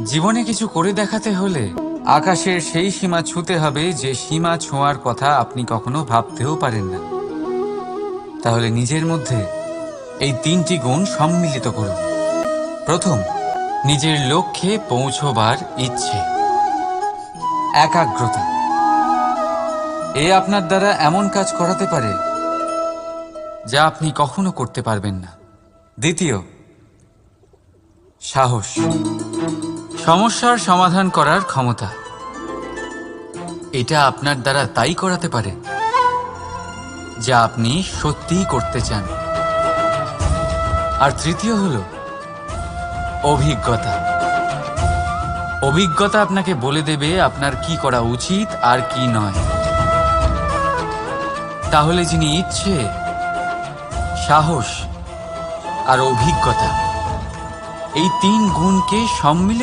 জীবনে কিছু করে দেখাতে হলে আকাশের সেই সীমা ছুঁতে হবে যে সীমা ছোঁয়ার কথা আপনি কখনো ভাবতেও পারেন না। তাহলে নিজের মধ্যে এই 3টি গুণ সম্মিলিত করুন। প্রথম, নিজের লক্ষ্যে পৌঁছবার ইচ্ছে, একাগ্রতা। এ আপনার দ্বারা এমন কাজ করাতে পারে যা আপনি কখনো করতে পারবেন না। দ্বিতীয়, সাহস, সমস্যার সমাধান করার ক্ষমতা। এটা আপনার দ্বারা তাই করাতে পারে যা আপনি সত্যিই করতে চান। আর তৃতীয় হলো অভিজ্ঞতা। অভিজ্ঞতা আপনাকে বলে দেবে আপনার কি করা উচিত আর কি নয়। তাহলে যিনি ইচ্ছে, সাহস আর অভিজ্ঞতা, এই 3 গুণকে সম্মিলিত